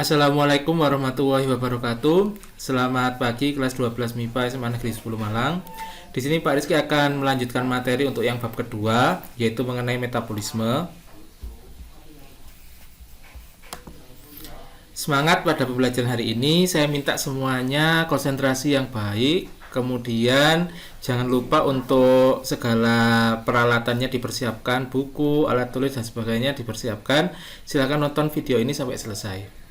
Assalamualaikum warahmatullahi wabarakatuh. Selamat pagi kelas 12 MIPA SMA Negeri 10 Malang. Di sini Pak Rizky akan melanjutkan materi untuk yang bab kedua, yaitu mengenai metabolisme. Semangat pada pembelajaran hari ini. Saya minta semuanya konsentrasi yang baik. Kemudian jangan lupa untuk segala peralatannya dipersiapkan, buku, alat tulis dan sebagainya dipersiapkan. Silakan nonton video ini sampai selesai.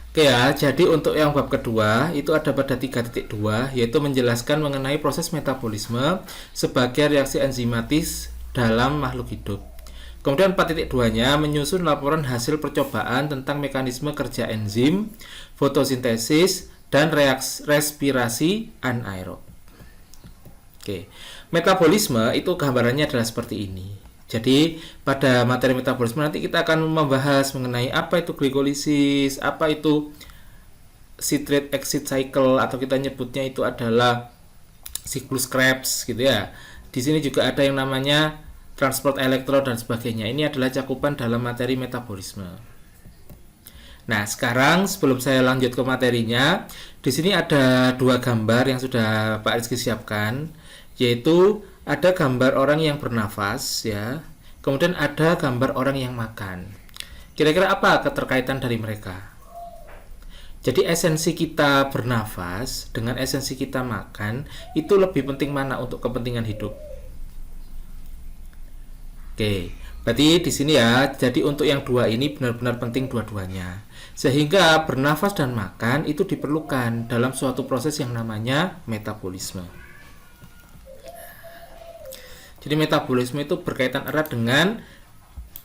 Oke ya, jadi untuk yang bab kedua itu ada pada 3.2, yaitu menjelaskan mengenai proses metabolisme sebagai reaksi enzimatis dalam makhluk hidup. Kemudian 4.2-nya menyusun laporan hasil percobaan tentang mekanisme kerja enzim, fotosintesis, dan respirasi anaerob. Oke, metabolisme itu gambarannya adalah seperti ini. Jadi pada materi metabolisme nanti kita akan membahas mengenai apa itu glikolisis, apa itu citrate exit cycle, atau kita nyebutnya itu adalah siklus Krebs gitu ya. Di sini juga ada yang namanya transport elektron dan sebagainya. Ini adalah cakupan dalam materi metabolisme. Nah, sekarang sebelum saya lanjut ke materinya, di sini ada dua gambar yang sudah Pak Rizky siapkan, yaitu ada gambar orang yang bernafas ya. Kemudian ada gambar orang yang makan. Kira-kira apa keterkaitan dari mereka? Jadi esensi kita bernafas dengan esensi kita makan itu lebih penting mana untuk kepentingan hidup? Oke, berarti di sini ya. Jadi untuk yang dua ini benar-benar penting dua-duanya. Sehingga bernafas dan makan itu diperlukan dalam suatu proses yang namanya metabolisme. Jadi metabolisme itu berkaitan erat dengan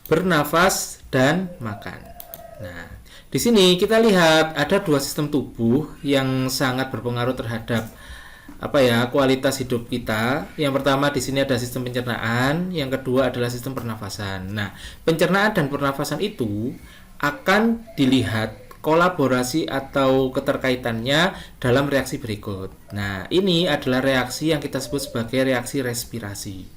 bernafas dan makan. Nah, di sini kita lihat ada dua sistem tubuh yang sangat berpengaruh terhadap kualitas hidup kita. Yang pertama di sini ada sistem pencernaan, yang kedua adalah sistem pernafasan. Nah, pencernaan dan pernafasan itu akan dilihat kolaborasi atau keterkaitannya dalam reaksi berikut. Nah, ini adalah reaksi yang kita sebut sebagai reaksi respirasi.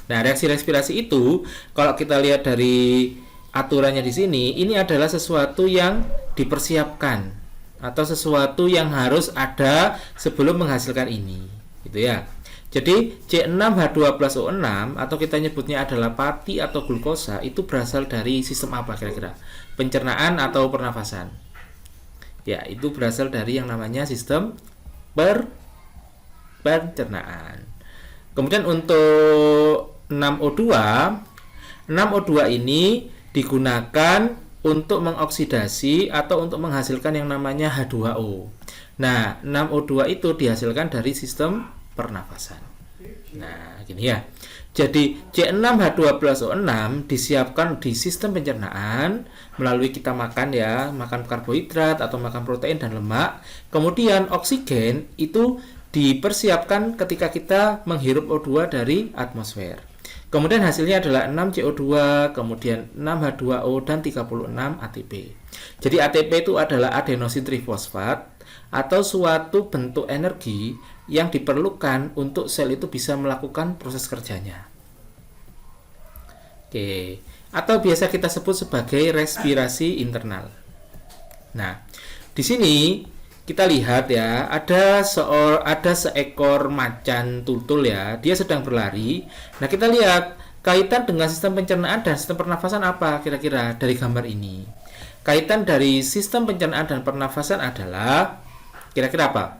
Nah, reaksi respirasi itu kalau kita lihat dari aturannya di sini, ini adalah sesuatu yang dipersiapkan atau sesuatu yang harus ada sebelum menghasilkan ini, gitu ya. Jadi C6H12O6 atau kita nyebutnya adalah pati atau glukosa itu berasal dari sistem apa kira-kira? Pencernaan atau pernafasan? Ya, itu berasal dari yang namanya sistem pencernaan. Kemudian untuk 6O2 ini digunakan untuk mengoksidasi atau untuk menghasilkan yang namanya H2O. Nah, 6O2 itu dihasilkan dari sistem pernafasan. Nah, gini ya. Jadi C6H12O6 disiapkan di sistem pencernaan melalui kita makan ya, makan karbohidrat atau makan protein dan lemak. Kemudian oksigen itu dipersiapkan ketika kita menghirup O2 dari atmosfer. Kemudian hasilnya adalah 6CO2, kemudian 6H2O dan 36 ATP. Jadi ATP itu adalah adenosin trifosfat atau suatu bentuk energi yang diperlukan untuk sel itu bisa melakukan proses kerjanya. Oke, atau biasa kita sebut sebagai respirasi internal. Nah, di sini kita lihat ya, ada seekor macan tutul ya, dia sedang berlari. Nah, kita lihat kaitan dengan sistem pencernaan dan sistem pernafasan apa kira-kira dari gambar ini. Kaitan dari sistem pencernaan dan pernafasan adalah kira-kira apa?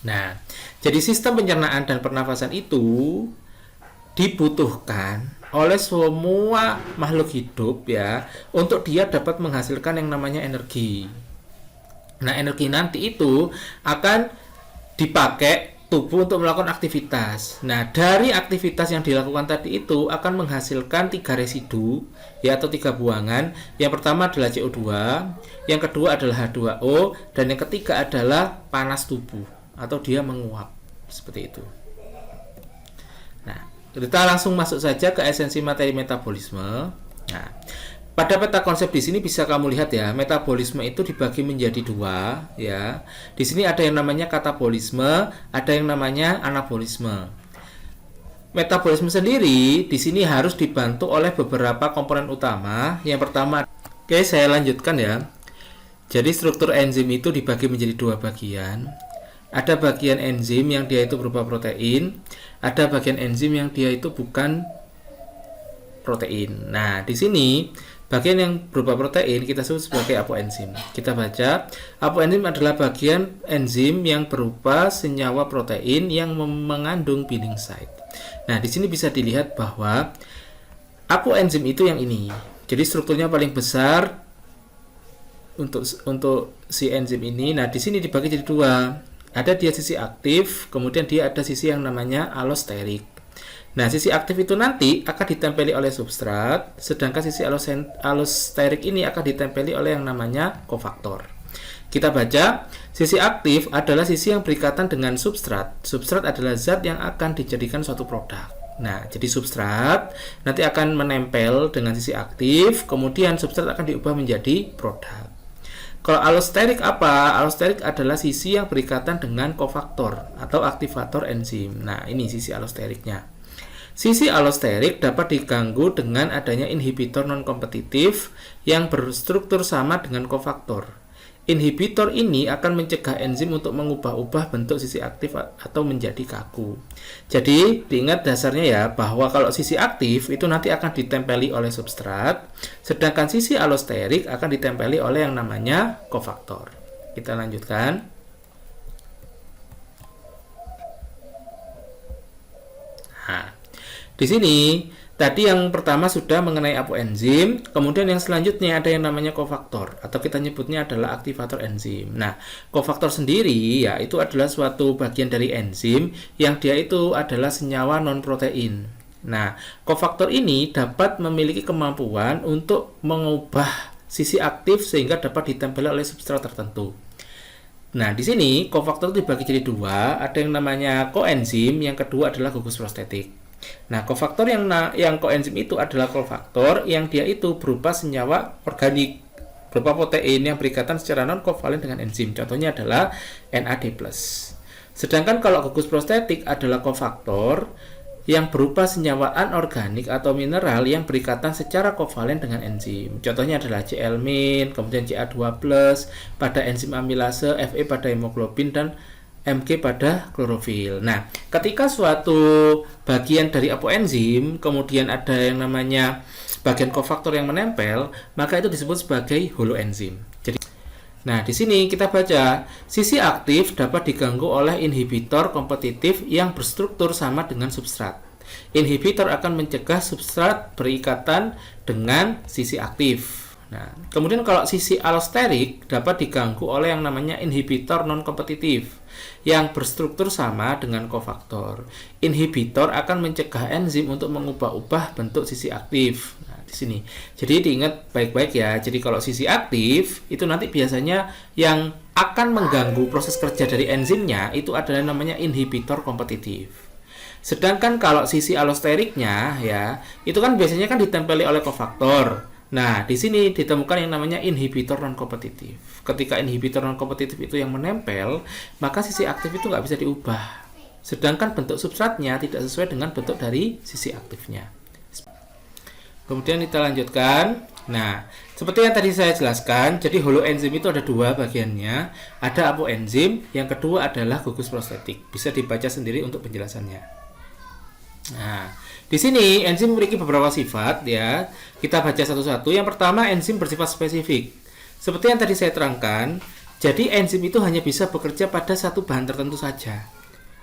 Nah, jadi sistem pencernaan dan pernafasan itu dibutuhkan oleh semua makhluk hidup ya, untuk dia dapat menghasilkan yang namanya energi. Nah, energi nanti itu akan dipakai tubuh untuk melakukan aktivitas. Nah, dari aktivitas yang dilakukan tadi itu akan menghasilkan 3 residu ya, atau 3 buangan. Yang pertama adalah CO2, yang kedua adalah H2O, dan yang ketiga adalah panas tubuh atau dia menguap seperti itu. Nah, kita langsung masuk saja ke esensi materi metabolisme. Nah, pada peta konsep di sini bisa kamu lihat ya, metabolisme itu dibagi menjadi dua ya. Di sini ada yang namanya katabolisme, ada yang namanya anabolisme. Metabolisme sendiri di sini harus dibantu oleh beberapa komponen utama. Yang pertama Oke, saya lanjutkan ya. Jadi struktur enzim itu dibagi menjadi dua bagian. Ada bagian enzim yang dia itu berupa protein, ada bagian enzim yang dia itu bukan protein. Nah, di sini bagian yang berupa protein kita sebut sebagai apoenzim. Kita baca, apoenzim adalah bagian enzim yang berupa senyawa protein yang mengandung binding site. Nah, di sini bisa dilihat bahwa apoenzim itu yang ini. Jadi strukturnya paling besar untuk si enzim ini. Nah, di sini dibagi jadi dua. Ada dia sisi aktif, kemudian dia ada sisi yang namanya allosterik. Nah, sisi aktif itu nanti akan ditempeli oleh substrat, sedangkan sisi allosterik ini akan ditempeli oleh yang namanya kofaktor. Kita baca, sisi aktif adalah sisi yang berikatan dengan substrat. Substrat adalah zat yang akan dijadikan suatu produk. Nah, jadi substrat nanti akan menempel dengan sisi aktif, kemudian substrat akan diubah menjadi produk. Kalau allosterik apa? Allosterik adalah sisi yang berikatan dengan kofaktor atau aktivator enzim. Nah, ini sisi allosteriknya. Sisi allosterik dapat diganggu dengan adanya inhibitor non-kompetitif yang berstruktur sama dengan kofaktor. Inhibitor ini akan mencegah enzim untuk mengubah-ubah bentuk sisi aktif atau menjadi kaku. Jadi, diingat dasarnya ya, bahwa kalau sisi aktif itu nanti akan ditempeli oleh substrat, sedangkan sisi allosterik akan ditempeli oleh yang namanya kofaktor. Kita lanjutkan. Nah, di sini tadi yang pertama sudah mengenai apoenzim, kemudian yang selanjutnya ada yang namanya kofaktor atau kita nyebutnya adalah aktivator enzim. Nah, kofaktor sendiri ya itu adalah suatu bagian dari enzim yang dia itu adalah senyawa non-protein. Nah, kofaktor ini dapat memiliki kemampuan untuk mengubah sisi aktif sehingga dapat ditempel oleh substrat tertentu. Nah, di sini kofaktor dibagi jadi dua, ada yang namanya koenzim, yang kedua adalah gugus prostetik. Nah, kofaktor yang koenzim itu adalah kofaktor yang dia itu berupa senyawa organik berupa protein yang berikatan secara non-kovalen dengan enzim. Contohnya adalah NAD+. Sedangkan kalau gugus prostetik adalah kofaktor yang berupa senyawa anorganik atau mineral yang berikatan secara kovalen dengan enzim. Contohnya adalah Cl-min, kemudian Ca2+, pada enzim amilase, Fe pada hemoglobin, dan Mg pada klorofil. Nah, ketika suatu bagian dari apoenzim kemudian ada yang namanya bagian kofaktor yang menempel, maka itu disebut sebagai holoenzim. Jadi, nah di sini kita baca sisi aktif dapat diganggu oleh inhibitor kompetitif yang berstruktur sama dengan substrat. Inhibitor akan mencegah substrat berikatan dengan sisi aktif. Nah, kemudian kalau sisi allosterik dapat diganggu oleh yang namanya inhibitor non-kompetitif yang berstruktur sama dengan kofaktor. Inhibitor akan mencegah enzim untuk mengubah-ubah bentuk sisi aktif. Nah, di sini. Jadi diingat baik-baik ya. Jadi kalau sisi aktif itu nanti biasanya yang akan mengganggu proses kerja dari enzimnya itu adalah namanya inhibitor kompetitif. Sedangkan kalau sisi allosteriknya ya, itu kan biasanya kan ditempeli oleh kofaktor. Nah, di sini ditemukan yang namanya inhibitor non-kompetitif. Ketika inhibitor non-kompetitif itu yang menempel, maka sisi aktif itu nggak bisa diubah. Sedangkan bentuk substratnya tidak sesuai dengan bentuk dari sisi aktifnya. Kemudian kita lanjutkan. Nah, seperti yang tadi saya jelaskan, jadi holoenzim itu ada dua bagiannya. Ada apoenzim, yang kedua adalah gugus prostetik. Bisa dibaca sendiri untuk penjelasannya. Nah, di sini enzim memiliki beberapa sifat ya. Kita baca satu-satu. Yang pertama, enzim bersifat spesifik. Seperti yang tadi saya terangkan, jadi enzim itu hanya bisa bekerja pada satu bahan tertentu saja.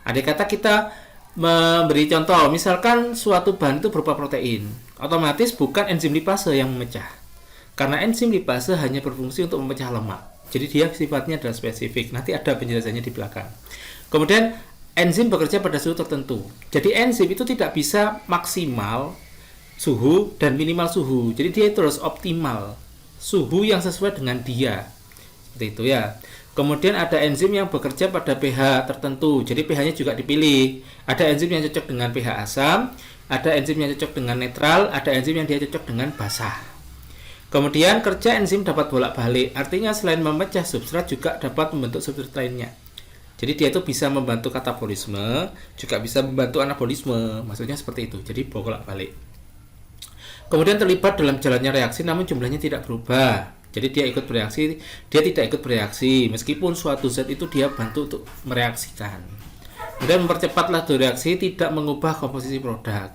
Andai kata kita memberi contoh, misalkan suatu bahan itu berupa protein, otomatis bukan enzim lipase yang memecah. Karena enzim lipase hanya berfungsi untuk memecah lemak. Jadi dia sifatnya adalah spesifik. Nanti ada penjelasannya di belakang. Kemudian enzim bekerja pada suhu tertentu. Jadi enzim itu tidak bisa maksimal suhu dan minimal suhu. Jadi dia terus optimal suhu yang sesuai dengan dia. Seperti itu ya. Kemudian ada enzim yang bekerja pada pH tertentu. Jadi pH-nya juga dipilih. Ada enzim yang cocok dengan pH asam, ada enzim yang cocok dengan netral, ada enzim yang dia cocok dengan basah. Kemudian kerja enzim dapat bolak-balik. Artinya selain memecah substrat juga dapat membentuk substrat lainnya. Jadi dia itu bisa membantu katabolisme, juga bisa membantu anabolisme. Maksudnya seperti itu. Jadi bolak-balik. kemudian terlibat dalam jalannya reaksi namun jumlahnya tidak berubah. Jadi dia ikut bereaksi, dia tidak ikut bereaksi meskipun suatu zat itu dia bantu untuk mereaksikan. Kemudian mempercepat laju reaksi, tidak mengubah komposisi produk.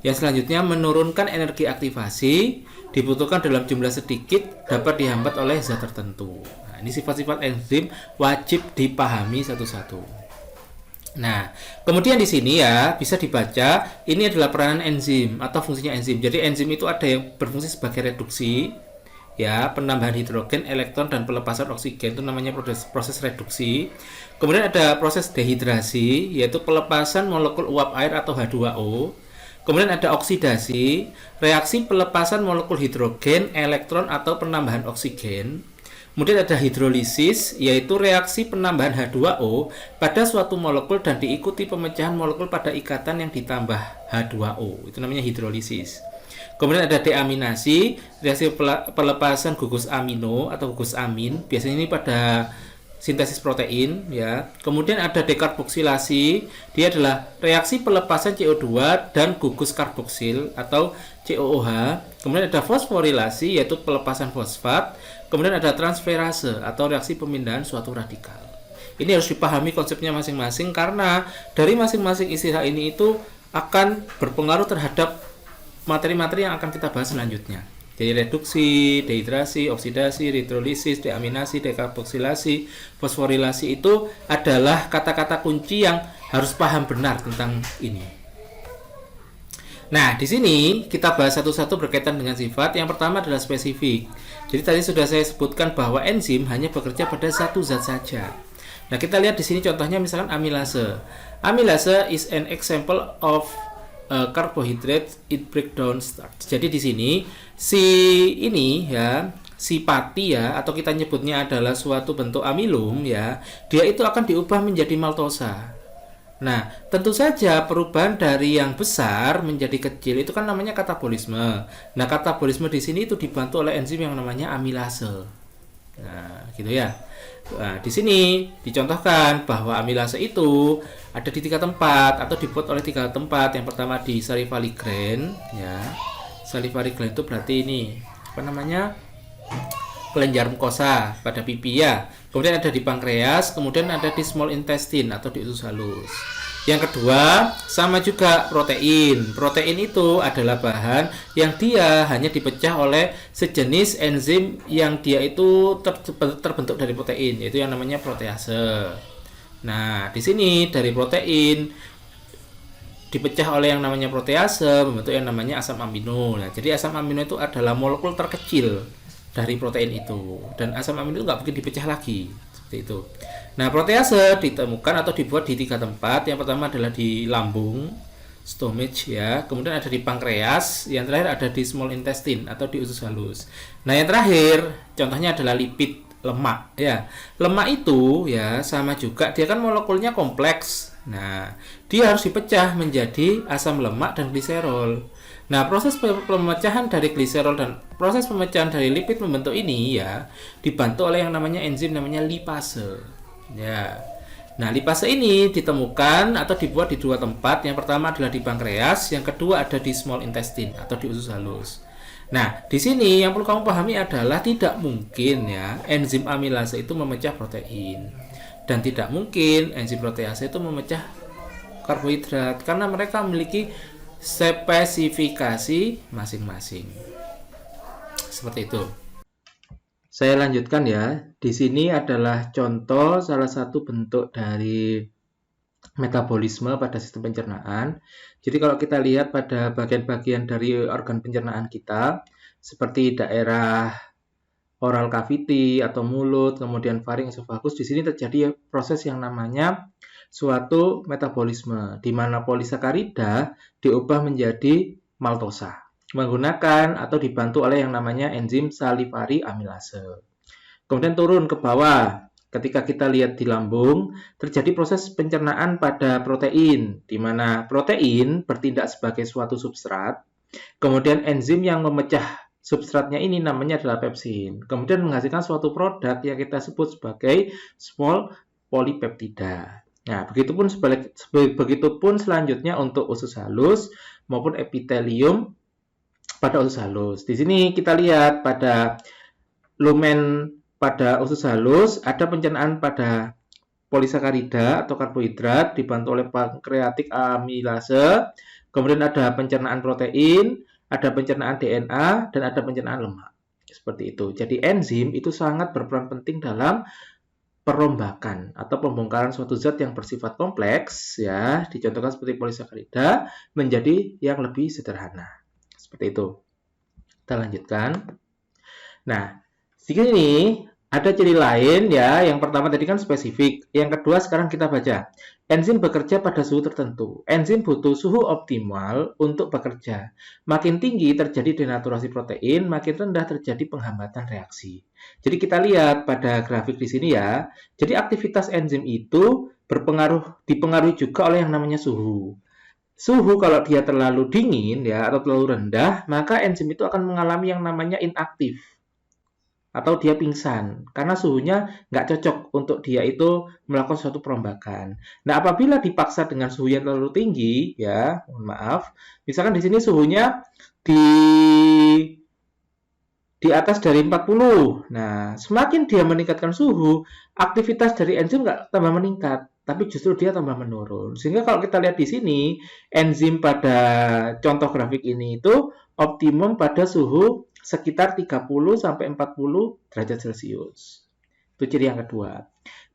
Yang selanjutnya menurunkan energi aktivasi, dibutuhkan dalam jumlah sedikit, dapat dihambat oleh zat tertentu. Nah, ini sifat-sifat enzim wajib dipahami satu-satu. Nah, kemudian di sini ya bisa dibaca ini adalah peranan enzim atau fungsinya enzim. Jadi enzim itu ada yang berfungsi sebagai reduksi, ya, penambahan hidrogen, elektron dan pelepasan oksigen itu namanya proses reduksi. Kemudian ada proses dehidrasi, yaitu pelepasan molekul uap air atau H2O. Kemudian ada oksidasi, reaksi pelepasan molekul hidrogen, elektron atau penambahan oksigen. Kemudian ada hidrolisis, yaitu reaksi penambahan H2O pada suatu molekul dan diikuti pemecahan molekul pada ikatan yang ditambah H2O. Itu namanya hidrolisis. Kemudian ada deaminasi, reaksi pelepasan gugus amino atau gugus amin. Biasanya ini pada sintesis protein, ya. Kemudian ada dekarboksilasi, dia adalah reaksi pelepasan CO2 dan gugus karboksil atau COOH. Kemudian ada fosforilasi, yaitu pelepasan fosfat. Kemudian ada transferase atau reaksi pemindahan suatu radikal. Ini harus dipahami konsepnya masing-masing karena dari masing-masing istilah ini itu akan berpengaruh terhadap materi-materi yang akan kita bahas selanjutnya. Jadi reduksi, dehidrasi, oksidasi, hidrolisis, deaminasi, dekarboksilasi, fosforilasi itu adalah kata-kata kunci yang harus paham benar tentang ini. Nah, di sini kita bahas satu-satu berkaitan dengan sifat. Yang pertama adalah spesifik. Jadi tadi sudah saya sebutkan bahwa enzim hanya bekerja pada satu zat saja. Nah, kita lihat di sini contohnya misalkan amilase. Amilase is an example of carbohydrate it breakdown starch. Jadi di sini si ini ya, si pati ya, atau kita nyebutnya adalah suatu bentuk amilum ya, dia itu akan diubah menjadi maltosa. Nah, tentu saja perubahan dari yang besar menjadi kecil itu kan namanya katabolisme. Nah, katabolisme di sini itu dibantu oleh enzim yang namanya amilase. Nah, gitu ya. Nah, di sini dicontohkan bahwa amilase itu ada di 3 tempat atau dibuat oleh 3 tempat. Yang pertama di salivary gland, ya. Salivary gland itu berarti ini apa namanya? Kelenjar mukosa pada pipi ya. Kemudian ada di pankreas, kemudian ada di small intestine atau di usus halus. Yang kedua, sama juga protein. Protein itu adalah bahan yang dia hanya dipecah oleh sejenis enzim yang dia itu terbentuk dari protein, yaitu yang namanya protease. Nah, di sini dari protein dipecah oleh yang namanya protease membentuk yang namanya asam amino. Nah, jadi asam amino itu adalah molekul terkecil dari protein itu, dan asam amino itu nggak mungkin dipecah lagi seperti itu. Nah, protease ditemukan atau dibuat di 3 tempat. Yang pertama adalah di lambung, stomach ya, kemudian ada di pankreas, yang terakhir ada di small intestine atau di usus halus. Nah, yang terakhir contohnya adalah lipid, lemak ya. Lemak itu ya sama juga, dia kan molekulnya kompleks. Nah, dia harus dipecah menjadi asam lemak dan gliserol. Nah, proses pemecahan dari gliserol dan proses pemecahan dari lipid membentuk ini ya dibantu oleh yang namanya enzim namanya lipase. Ya. Nah, lipase ini ditemukan atau dibuat di 2 tempat. Yang pertama adalah di pankreas, yang kedua ada di small intestine atau di usus halus. Nah, di sini yang perlu kamu pahami adalah tidak mungkin ya enzim amilase itu memecah protein, dan tidak mungkin enzim protease itu memecah karbohidrat karena mereka memiliki spesifikasi masing-masing. Seperti itu. Saya lanjutkan ya. Di sini adalah contoh salah satu bentuk dari metabolisme pada sistem pencernaan. Jadi kalau kita lihat pada bagian-bagian dari organ pencernaan kita, seperti daerah oral cavity atau mulut, kemudian faring, esofagus, di sini terjadi proses yang namanya suatu metabolisme di mana polisakarida diubah menjadi maltosa menggunakan atau dibantu oleh yang namanya enzim salivary amilase. Kemudian turun ke bawah, ketika kita lihat di lambung terjadi proses pencernaan pada protein di mana protein bertindak sebagai suatu substrat. Kemudian enzim yang memecah substratnya ini namanya adalah pepsin. Kemudian menghasilkan suatu produk yang kita sebut sebagai small polypeptida. Nah, begitupun selanjutnya untuk usus halus maupun epitelium pada usus halus. Di sini kita lihat pada lumen pada usus halus ada pencernaan pada polisakarida atau karbohidrat dibantu oleh pankreatik amilase, kemudian ada pencernaan protein, ada pencernaan DNA, dan ada pencernaan lemak. Seperti itu. Jadi enzim itu sangat berperan penting dalam perombakan atau pembongkaran suatu zat yang bersifat kompleks, ya, dicontohkan seperti polisakarida menjadi yang lebih sederhana. Seperti itu. Kita lanjutkan. Nah, di sini ada ciri lain ya. Yang pertama tadi kan spesifik. Yang kedua sekarang kita baca. Enzim bekerja pada suhu tertentu. Enzim butuh suhu optimal untuk bekerja. Makin tinggi terjadi denaturasi protein, makin rendah terjadi penghambatan reaksi. Jadi kita lihat pada grafik di sini ya. Jadi aktivitas enzim itu dipengaruhi juga oleh yang namanya suhu. Suhu kalau dia terlalu dingin ya atau terlalu rendah, maka enzim itu akan mengalami yang namanya inaktif atau dia pingsan karena suhunya nggak cocok untuk dia itu melakukan suatu perombakan. Nah, apabila dipaksa dengan suhu yang terlalu tinggi, ya, mohon maaf, misalkan di sini suhunya di atas dari 40. Nah, semakin dia meningkatkan suhu, aktivitas dari enzim nggak tambah meningkat, tapi justru dia tambah menurun. Sehingga kalau kita lihat di sini, enzim pada contoh grafik ini itu optimum pada suhu sekitar 30 sampai 40 derajat Celcius. Itu ciri yang kedua.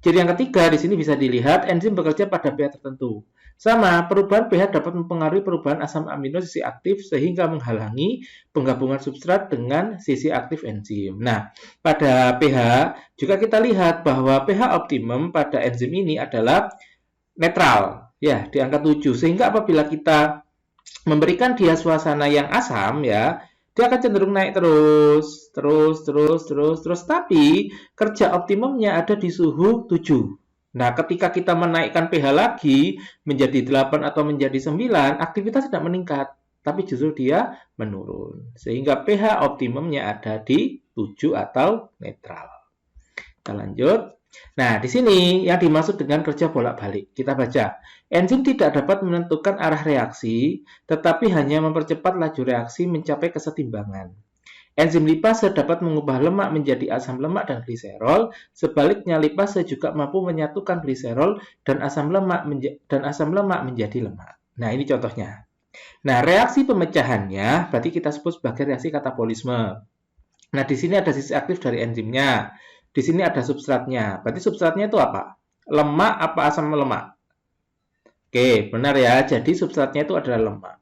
Ciri yang ketiga di sini bisa dilihat enzim bekerja pada pH tertentu. Sama, perubahan pH dapat mempengaruhi perubahan asam amino sisi aktif sehingga menghalangi penggabungan substrat dengan sisi aktif enzim. Nah, pada pH juga kita lihat bahwa pH optimum pada enzim ini adalah netral, ya, di angka 7. Sehingga apabila kita memberikan dia suasana yang asam, ya, dia akan cenderung naik terus. Tapi kerja optimumnya ada di suhu 7. Nah, ketika kita menaikkan pH lagi menjadi 8 atau menjadi 9, aktivitas tidak meningkat, tapi justru dia menurun. Sehingga pH optimumnya ada di 7 atau netral. Kita lanjut. Nah, di sini yang dimaksud dengan kerja bolak-balik. Kita baca. Enzim tidak dapat menentukan arah reaksi, tetapi hanya mempercepat laju reaksi mencapai kesetimbangan. Enzim lipase dapat mengubah lemak menjadi asam lemak dan gliserol. Sebaliknya, lipase juga mampu menyatukan gliserol dan asam lemak menjadi lemak. Nah, ini contohnya. Nah, reaksi pemecahannya berarti kita sebut sebagai reaksi katabolisme. Nah, di sini ada sisi aktif dari enzimnya. Di sini ada substratnya. Berarti substratnya itu apa? Lemak apa asam lemak? Oke, benar ya. Jadi substratnya itu adalah lemak.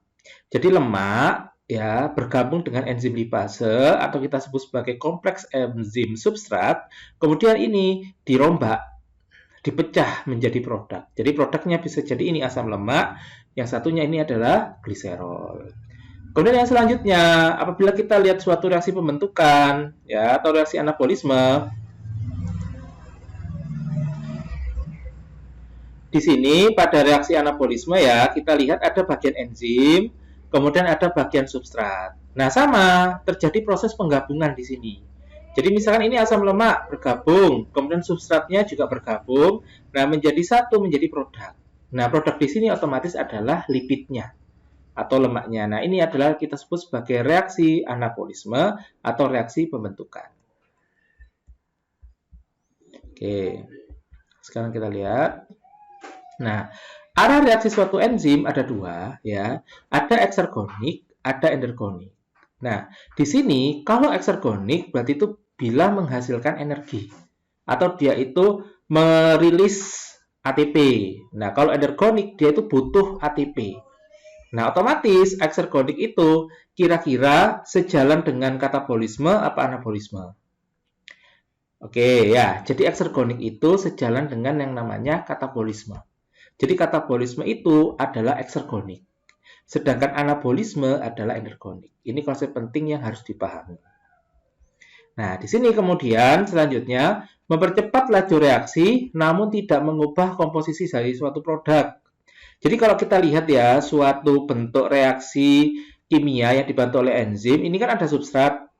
Jadi lemak ya bergabung dengan enzim lipase atau kita sebut sebagai kompleks enzim substrat. Kemudian ini dirombak, dipecah menjadi produk. Jadi produknya bisa jadi ini asam lemak, yang satunya ini adalah gliserol. Kemudian yang selanjutnya, apabila kita lihat suatu reaksi pembentukan ya atau reaksi anabolisme, di sini pada reaksi anabolisme ya, kita lihat ada bagian enzim, kemudian ada bagian substrat. Nah, sama, terjadi proses penggabungan di sini. Jadi misalkan ini asam lemak bergabung, kemudian substratnya juga bergabung, nah menjadi satu, menjadi produk. Nah, produk di sini otomatis adalah lipidnya atau lemaknya. Nah, ini adalah kita sebut sebagai reaksi anabolisme atau reaksi pembentukan. Oke, sekarang kita lihat. Nah, arah reaksi suatu enzim ada dua, ya. Ada eksergonik, ada endergonik. Nah, di sini kalau eksergonik berarti itu bila menghasilkan energi atau dia itu merilis ATP. Nah, kalau endergonik dia itu butuh ATP. Nah, otomatis eksergonik itu kira-kira sejalan dengan katabolisme apa anabolisme? Oke, ya. Jadi eksergonik itu sejalan dengan yang namanya katabolisme. Jadi katabolisme itu adalah eksergonik. Sedangkan anabolisme adalah endergonik. Ini konsep penting yang harus dipahami. Nah, di sini kemudian selanjutnya mempercepat laju reaksi namun tidak mengubah komposisi dari suatu produk. Jadi kalau kita lihat ya, suatu bentuk reaksi kimia yang dibantu oleh enzim, ini kan ada substrat.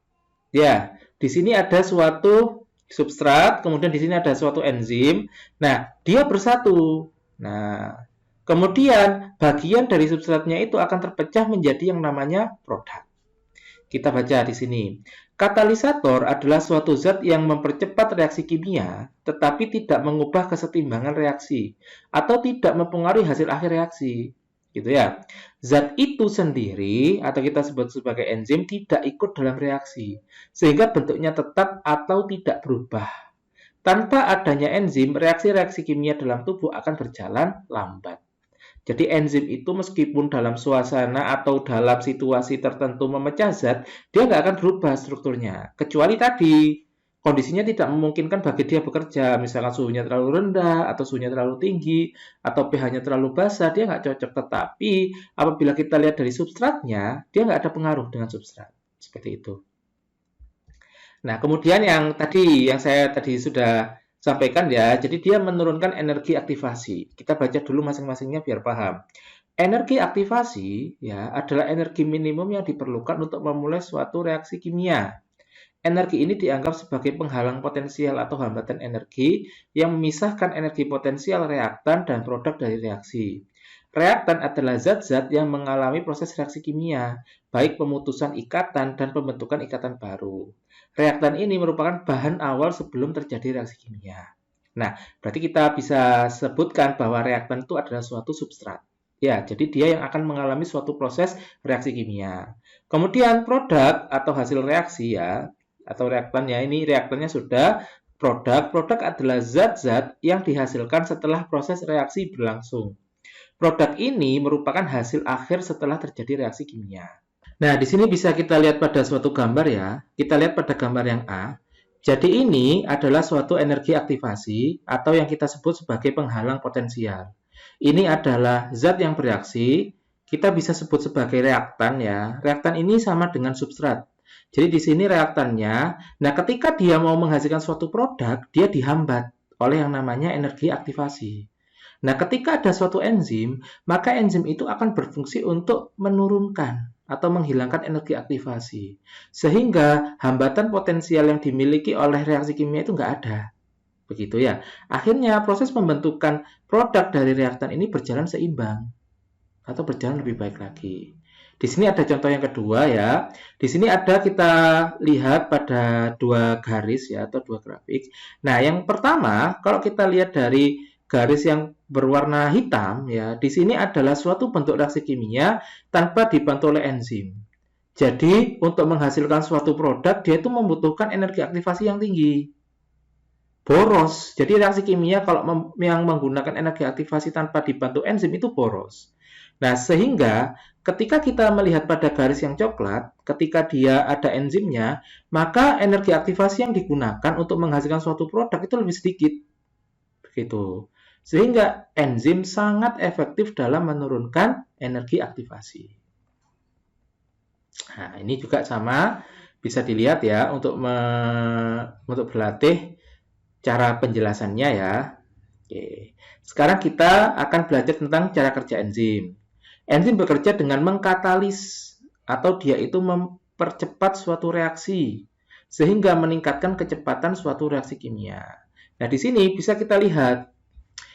Ya, di sini ada suatu substrat, kemudian di sini ada suatu enzim. Nah, dia bersatu. Nah, kemudian bagian dari substratnya itu akan terpecah menjadi yang namanya produk. Kita baca di sini. Katalisator adalah suatu zat yang mempercepat reaksi kimia, tetapi tidak mengubah kesetimbangan reaksi, atau tidak mempengaruhi hasil akhir reaksi. Gitu ya. Zat itu sendiri, atau kita sebut sebagai enzim, tidak ikut dalam reaksi, sehingga bentuknya tetap atau tidak berubah. Tanpa adanya enzim, reaksi-reaksi kimia dalam tubuh akan berjalan lambat. Jadi enzim itu meskipun dalam suasana atau dalam situasi tertentu memecah zat, dia nggak akan berubah strukturnya. Kecuali tadi, kondisinya tidak memungkinkan bagi dia bekerja. Misalkan suhunya terlalu rendah, atau suhunya terlalu tinggi, atau pH-nya terlalu basah, dia nggak cocok. Tetapi apabila kita lihat dari substratnya, dia nggak ada pengaruh dengan substrat. Seperti itu. Nah, kemudian yang saya tadi sudah sampaikan ya, jadi dia menurunkan energi aktivasi. Kita baca dulu masing-masingnya biar paham. Energi aktivasi ya adalah energi minimum yang diperlukan untuk memulai suatu reaksi kimia. Energi ini dianggap sebagai penghalang potensial atau hambatan energi yang memisahkan energi potensial reaktan dan produk dari reaksi. Reaktan adalah zat-zat yang mengalami proses reaksi kimia, baik pemutusan ikatan dan pembentukan ikatan baru. Reaktan ini merupakan bahan awal sebelum terjadi reaksi kimia. Nah, berarti kita bisa sebutkan bahwa reaktan itu adalah suatu substrat. Ya, jadi dia yang akan mengalami suatu proses reaksi kimia. Kemudian produk atau hasil reaksi ya, atau reaktannya ini reaktannya sudah produk. Produk adalah zat-zat yang dihasilkan setelah proses reaksi berlangsung. Produk ini merupakan hasil akhir setelah terjadi reaksi kimia. Nah, di sini bisa kita lihat pada suatu gambar ya. Kita lihat pada gambar yang A. Jadi ini adalah suatu energi aktivasi atau yang kita sebut sebagai penghalang potensial. Ini adalah zat yang bereaksi. Kita bisa sebut sebagai reaktan ya. Reaktan ini sama dengan substrat. Jadi di sini reaktannya. Nah, ketika dia mau menghasilkan suatu produk, dia dihambat oleh yang namanya energi aktivasi. Nah, ketika ada suatu enzim, maka enzim itu akan berfungsi untuk menurunkan atau menghilangkan energi aktivasi. Sehingga hambatan potensial yang dimiliki oleh reaksi kimia itu nggak ada. Begitu ya. Akhirnya proses pembentukan produk dari reaktan ini berjalan seimbang atau berjalan lebih baik lagi. Di sini ada contoh yang kedua ya. Di sini ada kita lihat pada dua garis ya atau dua grafik. Nah, yang pertama kalau kita lihat dari garis yang berwarna hitam ya, di sini adalah suatu bentuk reaksi kimia tanpa dibantu oleh enzim. Jadi, untuk menghasilkan suatu produk, dia itu membutuhkan energi aktivasi yang tinggi. Boros. Jadi, reaksi kimia kalau yang menggunakan energi aktivasi tanpa dibantu enzim itu boros. Nah, sehingga ketika kita melihat pada garis yang coklat, ketika dia ada enzimnya, maka energi aktivasi yang digunakan untuk menghasilkan suatu produk itu lebih sedikit. Begitu. Sehingga enzim sangat efektif dalam menurunkan energi aktivasi. Nah, ini juga sama, bisa dilihat ya untuk berlatih cara penjelasannya ya. Oke. Sekarang kita akan belajar tentang cara kerja enzim. Enzim bekerja dengan mengkatalis atau dia itu mempercepat suatu reaksi sehingga meningkatkan kecepatan suatu reaksi kimia. Nah, di sini bisa kita lihat.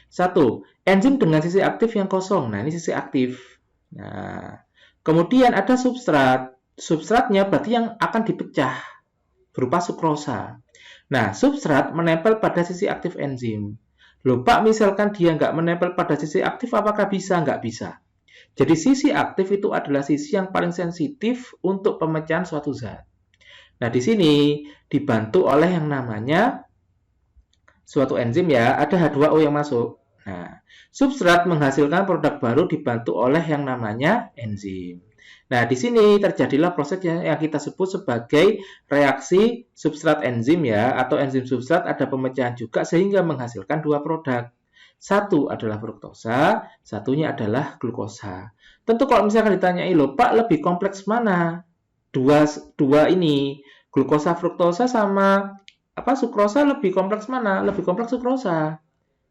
Satu, enzim dengan sisi aktif yang kosong. Nah, ini sisi aktif. Nah, kemudian ada substrat. Substratnya berarti yang akan dipecah berupa sukrosa. Nah, substrat menempel pada sisi aktif enzim. Loh, Pak, misalkan dia nggak menempel pada sisi aktif, apakah bisa? Nggak bisa. Jadi, sisi aktif itu adalah sisi yang paling sensitif untuk pemecahan suatu zat. Nah, di sini dibantu oleh yang namanya suatu enzim ya, ada H2O yang masuk. Nah, substrat menghasilkan produk baru dibantu oleh yang namanya enzim. Nah, di sini terjadilah proses yang kita sebut sebagai reaksi substrat enzim ya, atau enzim substrat ada pemecahan juga sehingga menghasilkan dua produk. Satu adalah fruktosa, satunya adalah glukosa. Tentu kalau misalkan ditanyai, loh Pak, lebih kompleks mana? Dua ini, glukosa fruktosa sama sukrosa lebih kompleks mana? Lebih kompleks sukrosa.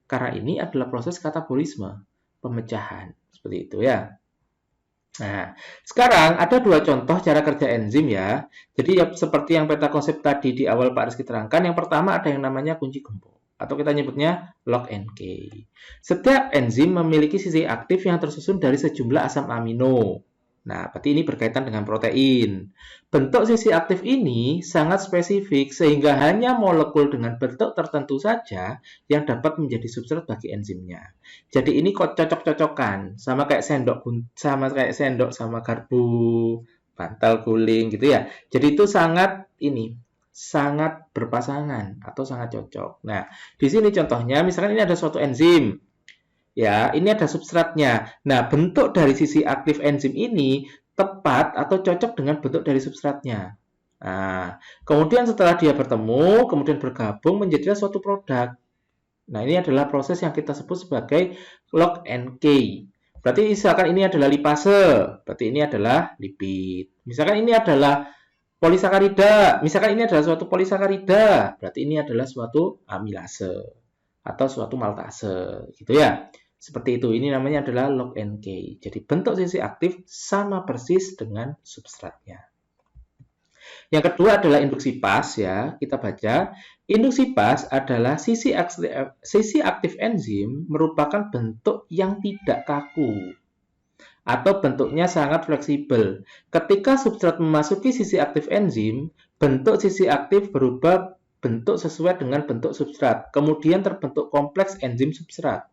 Karena ini adalah proses katabolisme, pemecahan. Seperti itu ya. Nah, sekarang ada dua contoh cara kerja enzim ya. Jadi ya, seperti yang peta konsep tadi di awal Pak Rizky terangkan, yang pertama ada yang namanya kunci gembok. Atau kita nyebutnya lock and key. Setiap enzim memiliki sisi aktif yang tersusun dari sejumlah asam amino. Nah, berarti ini berkaitan dengan protein. Bentuk sisi aktif ini sangat spesifik sehingga hanya molekul dengan bentuk tertentu saja yang dapat menjadi substrat bagi enzimnya. Jadi ini kok cocok-cocokan sama kayak sendok sama garpu, bantal guling gitu ya. Jadi itu sangat berpasangan atau sangat cocok. Nah, di sini contohnya misalkan ini ada suatu enzim. Ya, ini ada substratnya. Nah, bentuk dari sisi aktif enzim ini tepat atau cocok dengan bentuk dari substratnya. Nah, kemudian setelah dia bertemu, kemudian bergabung menjadilah suatu produk. Nah, ini adalah proses yang kita sebut sebagai lock and key. Berarti misalkan ini adalah lipase, berarti ini adalah lipid. Misalkan ini adalah polisakarida, misalkan ini adalah suatu polisakarida, berarti ini adalah suatu amilase atau suatu maltase, gitu ya. Seperti itu, ini namanya adalah lock and key. Jadi bentuk sisi aktif sama persis dengan substratnya. Yang kedua adalah induksi pas ya, kita baca. Induksi pas adalah sisi aktif enzim merupakan bentuk yang tidak kaku atau bentuknya sangat fleksibel. Ketika substrat memasuki sisi aktif enzim, bentuk sisi aktif berubah bentuk sesuai dengan bentuk substrat. Kemudian terbentuk kompleks enzim substrat.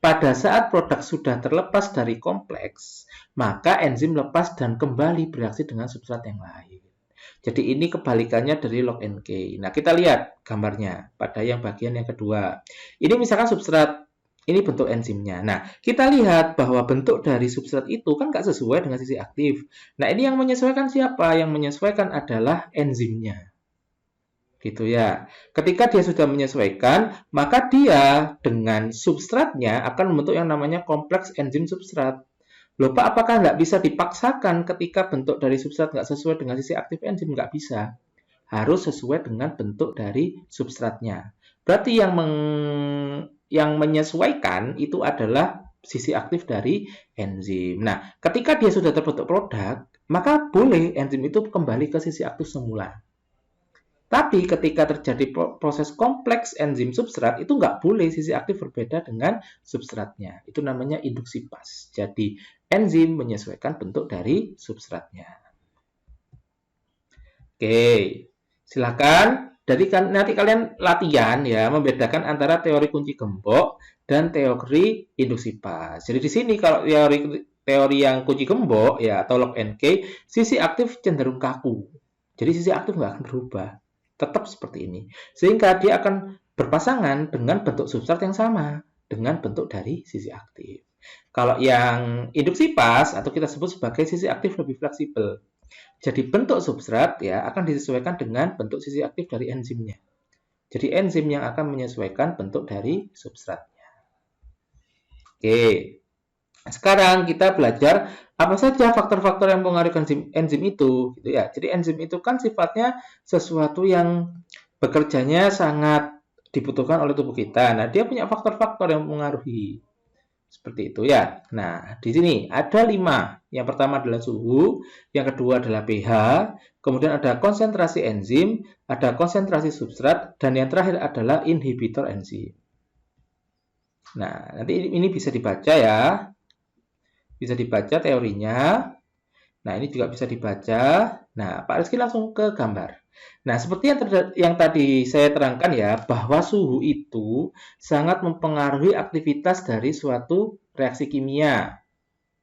Pada saat produk sudah terlepas dari kompleks, maka enzim lepas dan kembali bereaksi dengan substrat yang lain. Jadi ini kebalikannya dari lock and key. Nah, kita lihat gambarnya pada yang bagian yang kedua. Ini misalkan substrat, ini bentuk enzimnya. Nah, kita lihat bahwa bentuk dari substrat itu kan nggak sesuai dengan sisi aktif. Nah, ini yang menyesuaikan siapa? Yang menyesuaikan adalah enzimnya. Gitu ya. Ketika dia sudah menyesuaikan, maka dia dengan substratnya akan membentuk yang namanya kompleks enzim substrat. Loh Pak, apakah nggak bisa dipaksakan ketika bentuk dari substrat nggak sesuai dengan sisi aktif enzim? Nggak bisa. Harus sesuai dengan bentuk dari substratnya. Berarti yang menyesuaikan itu adalah sisi aktif dari enzim. Nah, ketika dia sudah terbentuk produk, maka boleh enzim itu kembali ke sisi aktif semula. Tapi ketika terjadi proses kompleks enzim substrat, itu nggak boleh sisi aktif berbeda dengan substratnya. Itu namanya induksi pas. Jadi, enzim menyesuaikan bentuk dari substratnya. Oke, silakan. Jadi nanti kalian latihan ya, membedakan antara teori kunci gembok dan teori induksi pas. Jadi di sini kalau teori yang kunci gembok ya atau lock and key, sisi aktif cenderung kaku. Jadi sisi aktif nggak akan berubah. Tetap seperti ini. Sehingga dia akan berpasangan dengan bentuk substrat yang sama dengan bentuk dari sisi aktif. Kalau yang induksi pas atau kita sebut sebagai sisi aktif lebih fleksibel. Jadi bentuk substrat ya akan disesuaikan dengan bentuk sisi aktif dari enzimnya. Jadi enzim yang akan menyesuaikan bentuk dari substratnya. Oke. Sekarang kita belajar apa saja faktor-faktor yang mempengaruhi enzim itu, gitu ya. Jadi enzim itu kan sifatnya sesuatu yang bekerjanya sangat dibutuhkan oleh tubuh kita. Nah, dia punya faktor-faktor yang mempengaruhi. Seperti itu ya. Nah, di sini ada 5. Yang pertama adalah suhu, yang kedua adalah pH, kemudian ada konsentrasi enzim, ada konsentrasi substrat, dan yang terakhir adalah inhibitor enzim. Nah, nanti ini bisa dibaca ya. Bisa dibaca teorinya. Nah, ini juga bisa dibaca. Nah, Pak Rizky langsung ke gambar. Nah, seperti yang tadi saya terangkan ya, bahwa suhu itu sangat mempengaruhi aktivitas dari suatu reaksi kimia.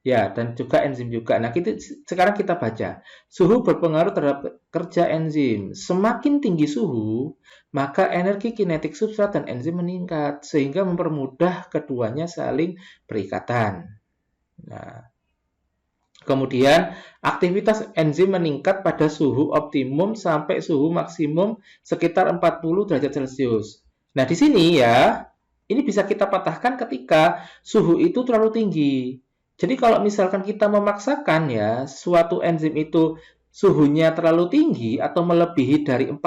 Ya, dan juga enzim juga. Nah, sekarang kita baca. Suhu berpengaruh terhadap kerja enzim. Semakin tinggi suhu, maka energi kinetik substrat dan enzim meningkat, sehingga mempermudah keduanya saling berikatan. Nah, kemudian aktivitas enzim meningkat pada suhu optimum sampai suhu maksimum sekitar 40 derajat Celcius. Nah, di sini ya, ini bisa kita patahkan ketika suhu itu terlalu tinggi. Jadi kalau misalkan kita memaksakan ya, suatu enzim itu suhunya terlalu tinggi atau melebihi dari 40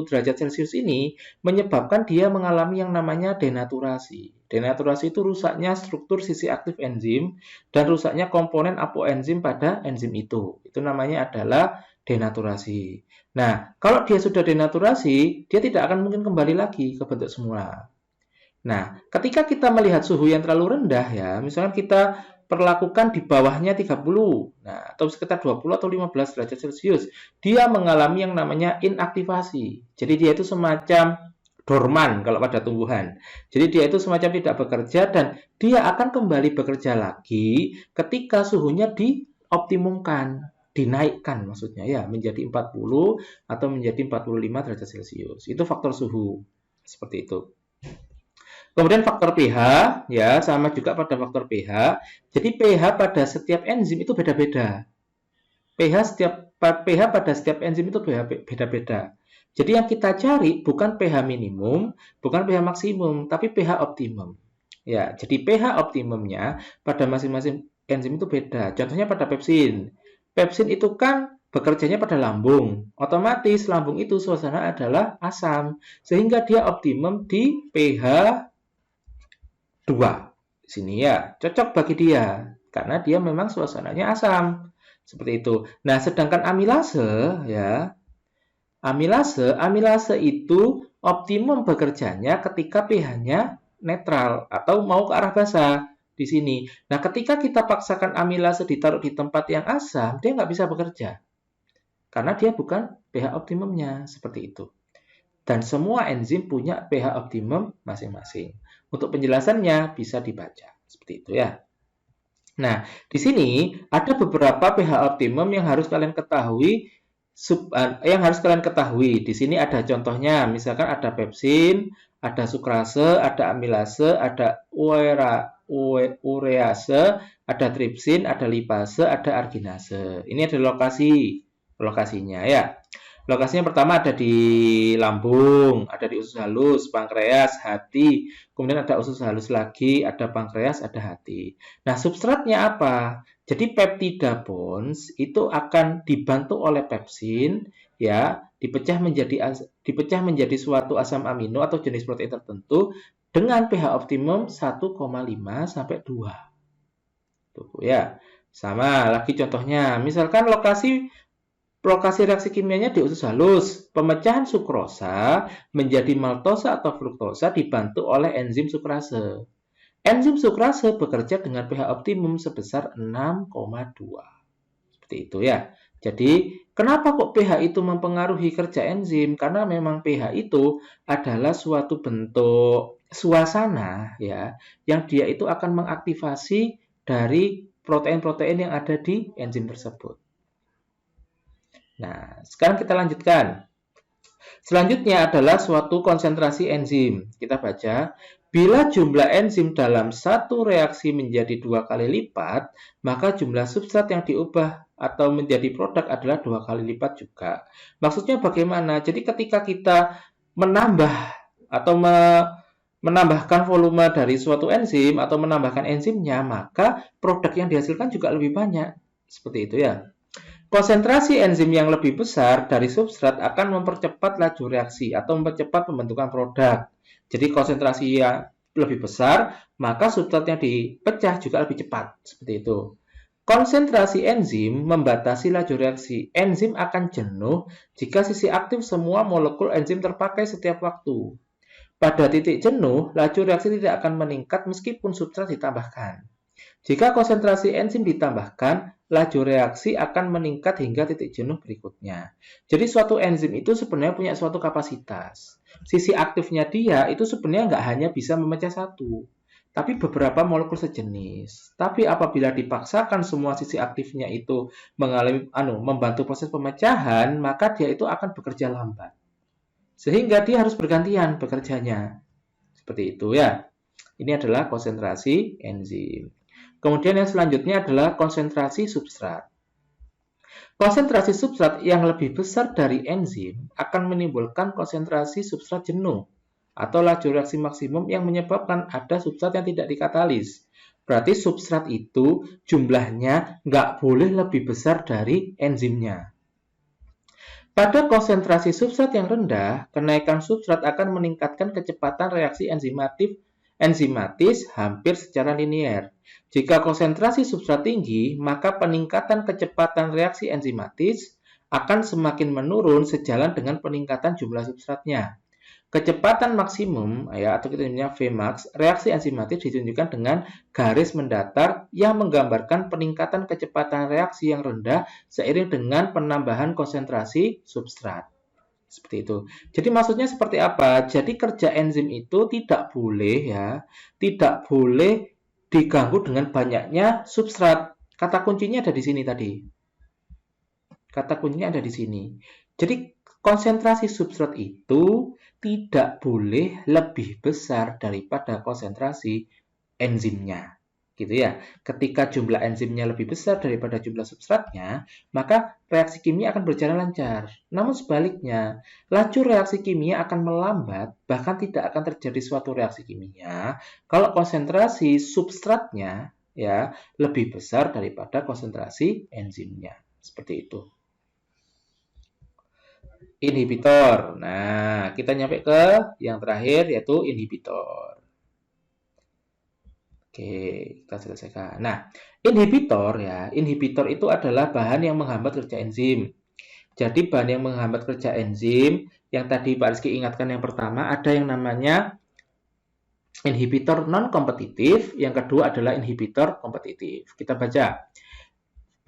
derajat Celcius ini, menyebabkan dia mengalami yang namanya denaturasi. Denaturasi itu rusaknya struktur sisi aktif enzim dan rusaknya komponen apoenzim pada enzim itu. Itu namanya adalah denaturasi. Nah, kalau dia sudah denaturasi, dia tidak akan mungkin kembali lagi ke bentuk semula. Nah, ketika kita melihat suhu yang terlalu rendah ya, misalkan kita perlakukan di bawahnya 30, nah, atau sekitar 20 atau 15 derajat Celcius, dia mengalami yang namanya inaktivasi. Jadi dia itu semacam dorman kalau pada tumbuhan. Jadi dia itu semacam tidak bekerja dan dia akan kembali bekerja lagi ketika suhunya dioptimumkan, dinaikkan maksudnya ya, menjadi 40 atau menjadi 45 derajat Celcius. Itu faktor suhu. Seperti itu. Kemudian faktor pH, ya sama juga pada faktor pH. Jadi pH pada setiap enzim itu beda-beda. pH pada setiap enzim itu beda-beda. Jadi yang kita cari bukan pH minimum, bukan pH maksimum, tapi pH optimum. Ya, jadi pH optimumnya pada masing-masing enzim itu beda. Contohnya pada pepsin. Pepsin itu kan bekerjanya pada lambung. Otomatis lambung itu suasana adalah asam, sehingga dia optimum di pH 2. Di sini ya, cocok bagi dia karena dia memang suasananya asam. Seperti itu. Nah, sedangkan amilase ya, amilase itu optimum bekerjanya ketika pH-nya netral atau mau ke arah basa di sini. Nah, ketika kita paksakan amilase ditaruh di tempat yang asam, dia nggak bisa bekerja. Karena dia bukan pH optimumnya, seperti itu. Dan semua enzim punya pH optimum masing-masing. Untuk penjelasannya bisa dibaca, seperti itu ya. Nah, di sini ada beberapa pH optimum yang harus kalian ketahui. Di sini ada contohnya, misalkan ada pepsin, ada sukrase, ada amilase, ada urease, ada tripsin, ada lipase, ada arginase. Ini ada lokasinya ya. Lokasinya pertama ada di lambung, ada di usus halus, pankreas, hati, kemudian ada usus halus lagi, ada pankreas, ada hati. Nah, substratnya apa? Jadi peptida bonds itu akan dibantu oleh pepsin, ya, dipecah menjadi suatu asam amino atau jenis protein tertentu dengan pH optimum 1,5 sampai 2. Tuh ya. Sama lagi contohnya, misalkan lokasi reaksi kimianya di usus halus, pemecahan sukrosa menjadi maltosa atau fruktosa dibantu oleh enzim sukrase. Enzim sukrase bekerja dengan pH optimum sebesar 6,2. Seperti itu ya. Jadi, kenapa kok pH itu mempengaruhi kerja enzim? Karena memang pH itu adalah suatu bentuk suasana ya, yang dia itu akan mengaktifasi dari protein-protein yang ada di enzim tersebut. Nah, sekarang kita lanjutkan. Selanjutnya adalah suatu konsentrasi enzim. Kita baca, bila jumlah enzim dalam satu reaksi menjadi 2 kali lipat, maka jumlah substrat yang diubah atau menjadi produk adalah 2 kali lipat juga. Maksudnya bagaimana? Jadi ketika kita menambah atau menambahkan volume dari suatu enzim atau menambahkan enzimnya, maka produk yang dihasilkan juga lebih banyak. Seperti itu ya. Konsentrasi enzim yang lebih besar dari substrat akan mempercepat laju reaksi atau mempercepat pembentukan produk. Jadi konsentrasi yang lebih besar, maka substrat yang dipecah juga lebih cepat. Seperti itu. Konsentrasi enzim membatasi laju reaksi. Enzim akan jenuh jika sisi aktif semua molekul enzim terpakai setiap waktu. Pada titik jenuh, laju reaksi tidak akan meningkat meskipun substrat ditambahkan. Jika konsentrasi enzim ditambahkan, laju reaksi akan meningkat hingga titik jenuh berikutnya. Jadi suatu enzim itu sebenarnya punya suatu kapasitas. Sisi aktifnya dia itu sebenarnya nggak hanya bisa memecah satu, tapi beberapa molekul sejenis. Tapi apabila dipaksakan semua sisi aktifnya itu membantu proses pemecahan, maka dia itu akan bekerja lambat. Sehingga dia harus bergantian bekerjanya. Seperti itu ya. Ini adalah konsentrasi enzim. Kemudian yang selanjutnya adalah konsentrasi substrat. Konsentrasi substrat yang lebih besar dari enzim akan menimbulkan konsentrasi substrat jenuh atau laju reaksi maksimum yang menyebabkan ada substrat yang tidak dikatalis. Berarti substrat itu jumlahnya nggak boleh lebih besar dari enzimnya. Pada konsentrasi substrat yang rendah, kenaikan substrat akan meningkatkan kecepatan reaksi enzimatis hampir secara linear. Jika konsentrasi substrat tinggi, maka peningkatan kecepatan reaksi enzimatis akan semakin menurun sejalan dengan peningkatan jumlah substratnya. Kecepatan maksimum ya atau kita namanya Vmax, reaksi enzimatik ditunjukkan dengan garis mendatar yang menggambarkan peningkatan kecepatan reaksi yang rendah seiring dengan penambahan konsentrasi substrat. Seperti itu. Jadi maksudnya seperti apa? Jadi kerja enzim itu tidak boleh tidak boleh diganggu dengan banyaknya substrat. Kata kuncinya ada di sini tadi. Kata kuncinya ada di sini. Jadi konsentrasi substrat itu tidak boleh lebih besar daripada konsentrasi enzimnya. Gitu ya. Ketika jumlah enzimnya lebih besar daripada jumlah substratnya, maka reaksi kimia akan berjalan lancar. Namun sebaliknya, laju reaksi kimia akan melambat, bahkan tidak akan terjadi suatu reaksi kimia kalau konsentrasi substratnya lebih besar daripada konsentrasi enzimnya. Seperti itu. Inhibitor. Nah, kita nyampe ke yang terakhir yaitu inhibitor. Oke, kita selesaikan. Nah, inhibitor itu adalah bahan yang menghambat kerja enzim. Jadi bahan yang menghambat kerja enzim, yang tadi Pak Rizky ingatkan yang pertama, ada yang namanya inhibitor non-kompetitif, yang kedua adalah inhibitor kompetitif. Kita baca.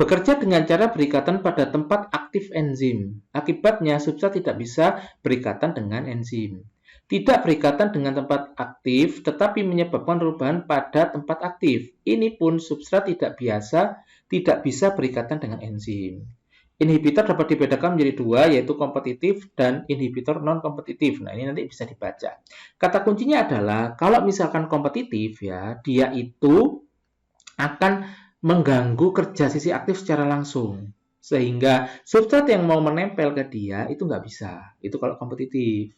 Bekerja dengan cara berikatan pada tempat aktif enzim. Akibatnya, substrat tidak bisa berikatan dengan enzim. Tidak berikatan dengan tempat aktif, tetapi menyebabkan perubahan pada tempat aktif. Ini pun substrat tidak bisa berikatan dengan enzim. Inhibitor dapat dibedakan menjadi dua, yaitu kompetitif dan inhibitor non-kompetitif. Nah, ini nanti bisa dibaca. Kata kuncinya adalah, kalau misalkan kompetitif, dia itu akan mengganggu kerja sisi aktif secara langsung. Sehingga substrat yang mau menempel ke dia itu nggak bisa. Itu kalau kompetitif.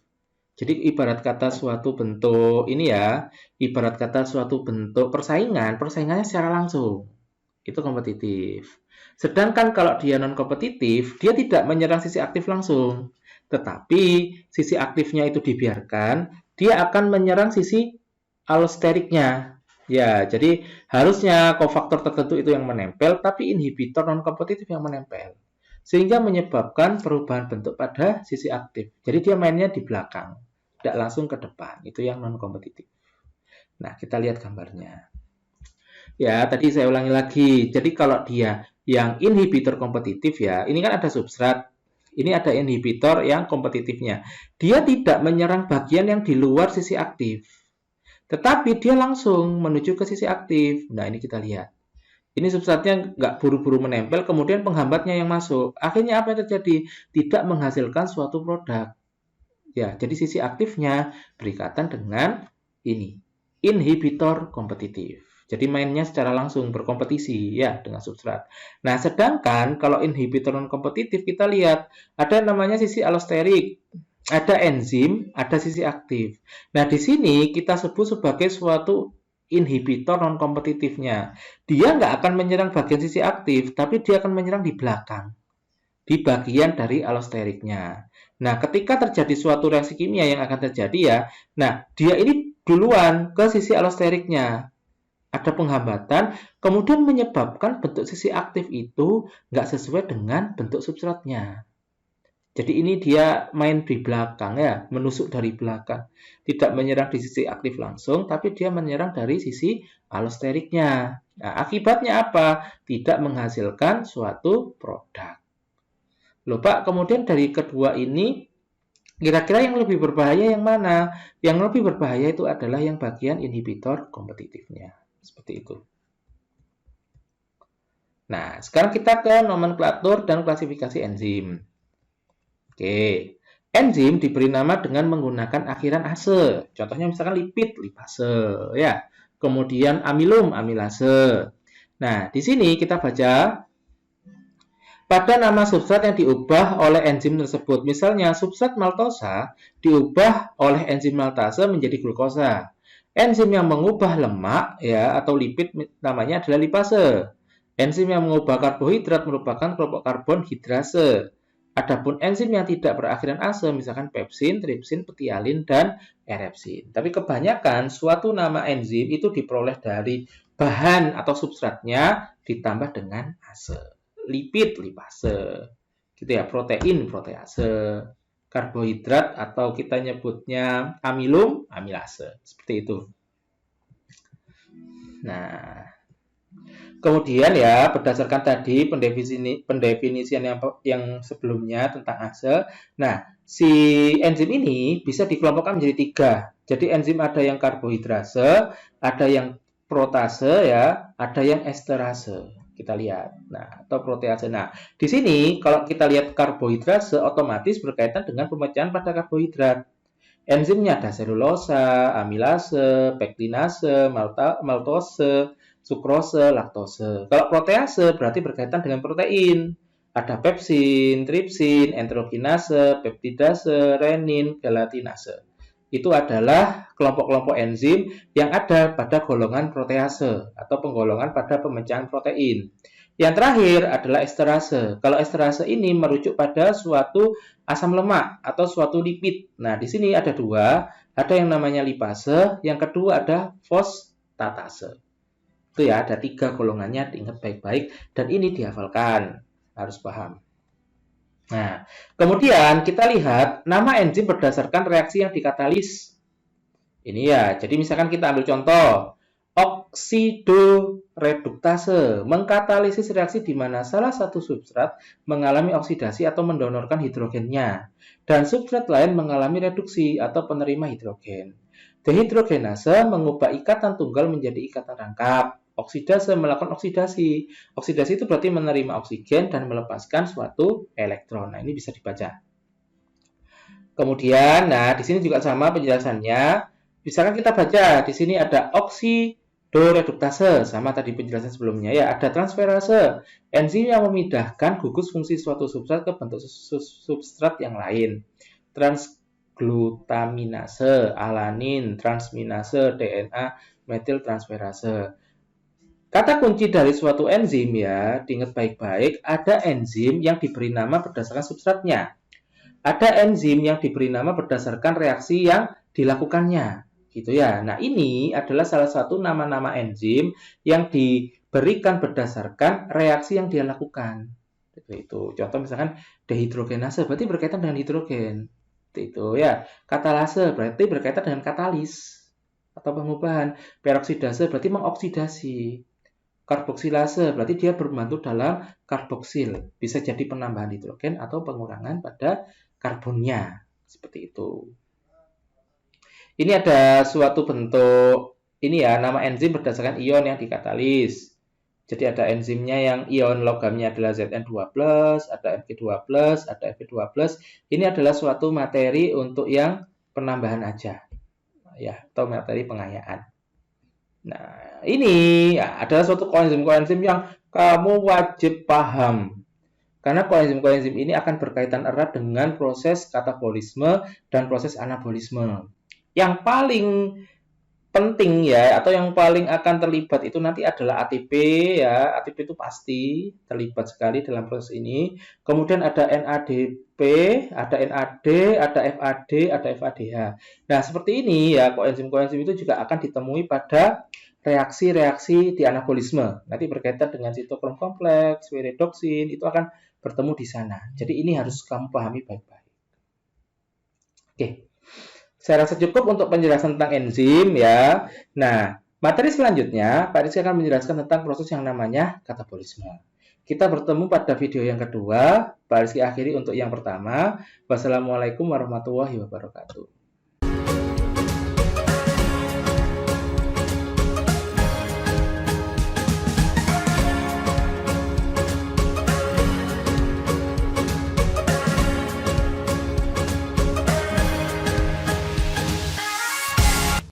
Jadi ibarat kata suatu bentuk ibarat kata suatu bentuk persaingannya secara langsung. Itu kompetitif. Sedangkan kalau dia non-kompetitif, dia tidak menyerang sisi aktif langsung. Tetapi sisi aktifnya itu dibiarkan, dia akan menyerang sisi allosteriknya. Ya, jadi harusnya kofaktor tertentu itu yang menempel, tapi inhibitor non-kompetitif yang menempel. Sehingga menyebabkan perubahan bentuk pada sisi aktif. Jadi dia mainnya di belakang, tidak langsung ke depan. Itu yang non-kompetitif. Nah, kita lihat gambarnya. Ya, tadi saya ulangi lagi. Jadi kalau dia yang inhibitor kompetitif ini kan ada substrat. Ini ada inhibitor yang kompetitifnya. Dia tidak menyerang bagian yang di luar sisi aktif. Tetapi dia langsung menuju ke sisi aktif. Nah, ini kita lihat. Ini substratnya nggak buru-buru menempel, kemudian penghambatnya yang masuk. Akhirnya apa yang terjadi? Tidak menghasilkan suatu produk. Ya, jadi sisi aktifnya berikatan dengan ini. Inhibitor kompetitif. Jadi mainnya secara langsung berkompetisi dengan substrat. Nah, sedangkan kalau inhibitor non kompetitif kita lihat ada namanya sisi allosterik. Ada enzim, ada sisi aktif. Nah, di sini kita sebut sebagai suatu inhibitor non-kompetitifnya. Dia nggak akan menyerang bagian sisi aktif, tapi dia akan menyerang di belakang, di bagian dari allosteriknya. Nah, ketika terjadi suatu reaksi kimia yang akan terjadi nah, dia ini duluan ke sisi allosteriknya. Ada penghambatan, kemudian menyebabkan bentuk sisi aktif itu nggak sesuai dengan bentuk substratnya. Jadi ini dia main di belakang menusuk dari belakang. Tidak menyerang di sisi aktif langsung, tapi dia menyerang dari sisi allosteriknya. Nah, akibatnya apa? Tidak menghasilkan suatu produk. Loh Pak, kemudian dari kedua ini, kira-kira yang lebih berbahaya yang mana? Yang lebih berbahaya itu adalah yang bagian inhibitor kompetitifnya. Seperti itu. Nah, sekarang kita ke nomenklatur dan klasifikasi enzim. Oke, enzim diberi nama dengan menggunakan akhiran ase. Contohnya misalkan lipid, lipase, Kemudian amilum, amilase. Nah, di sini kita baca pada nama substrat yang diubah oleh enzim tersebut. Misalnya, substrat maltosa diubah oleh enzim maltase menjadi glukosa. Enzim yang mengubah lemak atau lipid namanya adalah lipase. Enzim yang mengubah karbohidrat merupakan kelompok karbon hidrase. Adapun enzim yang tidak berakhiran ase, misalkan pepsin, tripsin, petialin, dan erepsin. Tapi kebanyakan suatu nama enzim itu diperoleh dari bahan atau substratnya ditambah dengan ase. Lipid, lipase. Gitu ya, protein, protease. karbohidrat atau kita nyebutnya amilum, amilase. Seperti itu. Nah, kemudian ya berdasarkan tadi pendefinisian yang sebelumnya tentang ase. Nah, si enzim ini bisa dikelompokkan menjadi 3. Jadi enzim ada yang karbohidrase, ada yang protase ya, ada yang esterase. Kita lihat. Nah, atau protease. Nah, di sini kalau kita lihat karbohidrase otomatis berkaitan dengan pemecahan pada karbohidrat. Enzimnya ada selulosa, amilase, pektinase, maltose, sukrose, laktose. Kalau protease berarti berkaitan dengan protein. Ada pepsin, tripsin, enterogenase, peptidase, renin, gelatinase. Itu adalah kelompok-kelompok enzim yang ada pada golongan protease atau penggolongan pada pemecahan protein. Yang terakhir adalah esterase. Kalau esterase ini merujuk pada suatu asam lemak atau suatu lipid. Nah, di sini ada 2. Ada yang namanya lipase, yang kedua ada fosfatase. Itu ya, ada 3 golongannya, diingat baik-baik. Dan ini dihafalkan, harus paham. Nah, kemudian kita lihat nama enzim berdasarkan reaksi yang dikatalis. Ini ya, jadi misalkan kita ambil contoh. Oksidoreduktase mengkatalisis reaksi di mana salah satu substrat mengalami oksidasi atau mendonorkan hidrogennya dan substrat lain mengalami reduksi atau penerima hidrogen. Dehidrogenase mengubah ikatan tunggal menjadi ikatan rangkap. Oksidase melakukan oksidasi. Oksidasi itu berarti menerima oksigen dan melepaskan suatu elektron. Nah, ini bisa dibaca. Kemudian, nah di sini juga sama penjelasannya. Misalkan kita baca di sini ada oksidoreduktase, sama tadi penjelasan sebelumnya ya, ada transferase, enzim yang memindahkan gugus fungsi suatu substrat ke bentuk substrat yang lain. Transglutaminase, alanin, transminase, DNA, metiltransferase. Kata kunci dari suatu enzim ya, diingat baik-baik, ada enzim yang diberi nama berdasarkan substratnya. Ada enzim yang diberi nama berdasarkan reaksi yang dilakukannya. Gitu ya. Nah, ini adalah salah satu nama-nama enzim yang diberikan berdasarkan reaksi yang dia lakukan. Itu. Contoh misalkan dehidrogenase berarti berkaitan dengan hidrogen. Itu ya. Katalase berarti berkaitan dengan katalis atau pengubahan. Peroksidase berarti mengoksidasi. Karboksilase berarti dia berbantu dalam karboksil. Bisa jadi penambahan hidrogen atau pengurangan pada karbonnya. Seperti itu. Ini ada suatu bentuk, ini ya, nama enzim berdasarkan ion yang dikatalis. Jadi ada enzimnya yang ion logamnya adalah Zn2+, ada Mg2+, ada Fe2+. Ini adalah suatu materi untuk yang penambahan aja. Ya, atau materi pengayaan. Nah, ini ya, adalah suatu koenzim-koenzim yang kamu wajib paham. Karena koenzim-koenzim ini akan berkaitan erat dengan proses katabolisme dan proses anabolisme. Yang paling penting ya, atau yang paling akan terlibat itu nanti adalah ATP ya. ATP itu pasti terlibat sekali dalam proses ini. Kemudian ada NADP, ada NAD, ada FAD, ada FADH. Nah, seperti ini ya, koenzim-koenzim itu juga akan ditemui pada reaksi-reaksi di anabolisme. Nanti berkaitan dengan sitokrom kompleks, viridoksin, itu akan bertemu di sana. Jadi ini harus kamu pahami baik-baik. Oke. Saya rasa cukup untuk penjelasan tentang enzim ya. Nah, materi selanjutnya Pak Rizky akan menjelaskan tentang proses yang namanya katabolisme. Kita bertemu pada video yang kedua. Pak Rizky akhiri untuk yang pertama. Wassalamualaikum warahmatullahi wabarakatuh.